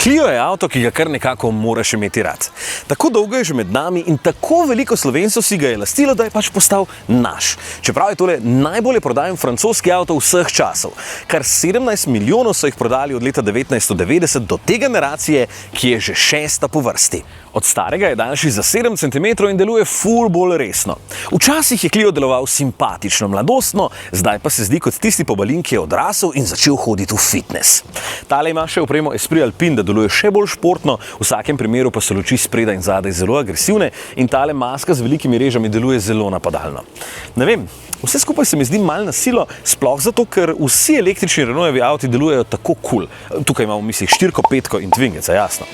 Clio je avto, ki ga kar nekako moraš imeti rad. Tako dolgo je že med nami in tako veliko Slovencev si ga je lastilo, da je pač postal naš. Čeprav je tole najbolje prodajen francoski avto vseh časov. Kar 17 milijonov so jih prodali od leta 1990 do te generacije, ki je že 6. po vrsti. Od starega je daljši za 7 cm in deluje ful bolj resno. Včasih je Clio deloval simpatično, mladostno, zdaj pa se zdi kot tisti pobalin, ki je odrasel in začel hoditi v fitness. Tale ima še opremo Esprit Alpine, da deluje še bolj športno, v vsakem primeru pa so luči spredaj in zadaj zelo agresivne in tale maska z velikimi režami deluje zelo napadalno. Ne vem, vse skupaj se mi zdi malo na silo, sploh zato, ker vsi električni Renaultovi avti delujejo tako kul. Tukaj imamo v mislih 4, 5 in Twingeca, jasno.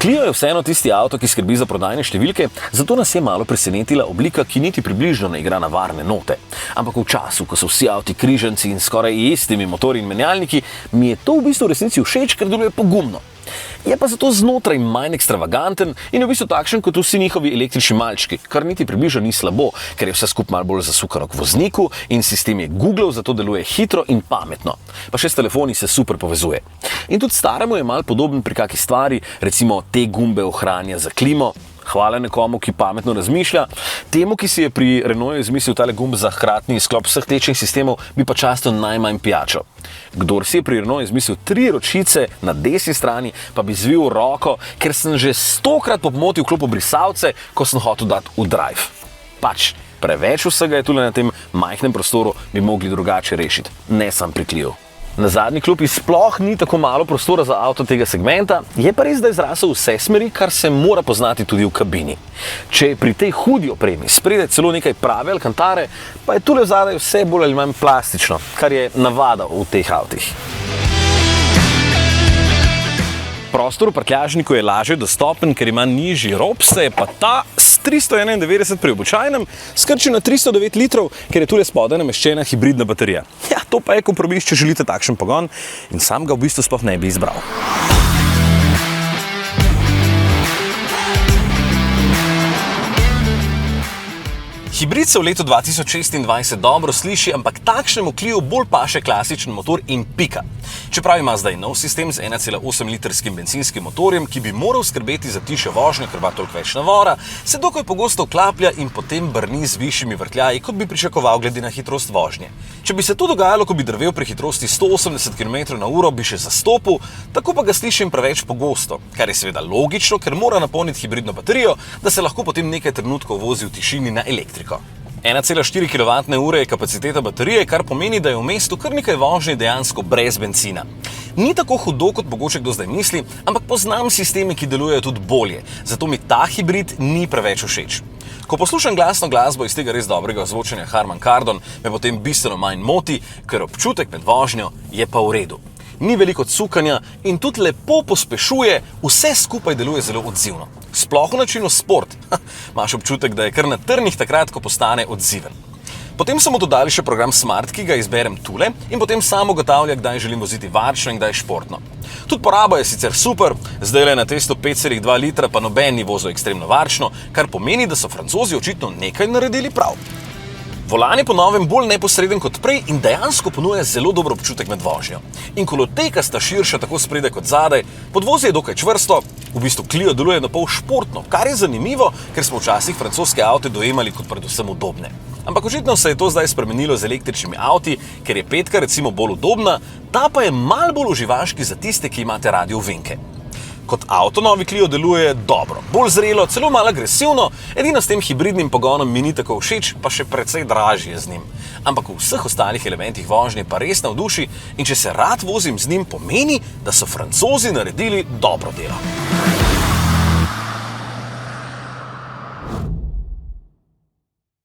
Clio je vseeno tisti avto, ki skrbi za prodajne številke, zato nas je malo presenetila oblika, ki niti približno ne igra na varne note. Ampak v času, ko so vsi avti križanci in skoraj istimi motorji in menjalniki, mi je to v bistvu v resnici všeč, ker deluje pogumno. Je pa zato znotraj manj ekstravaganten in je v bistvu takšen kot vsi njihovi električni malčki, kar niti približno ni slabo, ker je vse skupaj malo bolj zasukano k vozniku in sistem je Googlov, zato deluje hitro in pametno. Pa še s telefoni se super povezuje. In tudi staremu je malo podoben pri kaki stvari, recimo te gumbe ohranja za klimo. Hvala nekomu, ki pametno razmišlja. Temu, ki si je pri Renaultu izmislil tale gumb za hkratni izklop vseh tečnih sistemov, bi pa častil najmanj pijačo. Kdor si je pri Renaultu izmislil 3 ročice na desni strani, pa bi zvil roko, ker sem že 100-krat pomotil klop brisalce, ko sem hotel dati v drive. Pač, preveč vsega je tule na tem majhnem prostoru, bi mogli drugače rešiti. Ne sam pri Clio. Na zadnji klopi sploh ni tako malo prostora za avto tega segmenta, je pa res, da je zrasel vse smeri, kar se mora poznati tudi v kabini. Če je pri tej hudi opremi spredaj celo nekaj prave alkantare, pa je tule zadaj vse bolj ali manj plastično, kar je navada v teh avtih. Prostor v prtljažniku je lažje dostopen, ker ima nižji rob, se je pa ta s 391 pri običajnem skrčil na 309 litrov, ker je tule spodaj nameščena hibridna baterija. Ja, to pa je kompromis, če želite takšen pogon in sam ga v bistvu sploh ne bi izbral. Hibrid se v letu 2026 dobro sliši, ampak takšnemu Clio bolj paše klasičen motor in pika. Čeprav ima zdaj nov sistem z 1,8-litrskim bencinskim motorjem, ki bi moral skrbeti za tišjo vožnjo, ker ima toliko več navora, se dokaj pogosto vklaplja in potem brni z višjimi vrtljaji, kot bi pričakoval glede na hitrost vožnje. Če bi se to dogajalo, ko bi drvel pri hitrosti 180 km/h, bi še zastopil, tako pa ga slišim preveč pogosto, kar je seveda logično, ker mora napolniti hibridno baterijo, da se lahko potem nekaj trenutkov vozi v tišini na elektriko. 1,4 kWh je kapaciteta baterije, kar pomeni, da je v mestu kar nekaj vožnje dejansko brez bencina. Ni tako hudo, kot mogoče kdo zdaj misli, ampak poznam sisteme, ki delujejo tudi bolje, zato mi ta hibrid ni preveč všeč. Ko poslušam glasno glasbo iz tega res dobrega ozvočenja Harman Kardon, me potem bistveno manj moti, ker občutek med vožnjo je pa v redu. Ni veliko cukanja in tudi lepo pospešuje, vse skupaj deluje zelo odzivno. Sploh v načinu sport. Imaš občutek, da je kar na trnih takrat, ko postane odziven. Potem so mu dodali še program Smart, ki ga izberem tule in potem sam ugotavlja, kdaj želim voziti varčno in kdaj športno. Tudi poraba je sicer super, zdaj le na testu 5,2 litra pa noben ni vozil ekstremno varčno, kar pomeni, da so Francozi očitno nekaj naredili prav. Volan je po novem bolj neposreden kot prej in dejansko ponuja zelo dober občutek med vožnjo. In koloteka sta širša tako spredaj kot zadaj, podvozje je dokaj čvrsto, v bistvu Clio deluje na pol športno, kar je zanimivo, ker smo včasih francoske avte dojemali kot predvsem udobne. Ampak očitno se je to zdaj spremenilo z električnimi avti, ker je 5 recimo bolj udobna, ta pa je malo bolj uživaški za tiste, ki imate radi ovinke. Kot avto novi Clio deluje dobro, bolj zrelo, celo malo agresivno, edino s tem hibridnim pogonom mi ni tako všeč, pa še precej dražji je z njim. Ampak v vseh ostalih elementih vožnje pa res navduši in če se rad vozim z njim, pomeni, da so Francozi naredili dobro delo.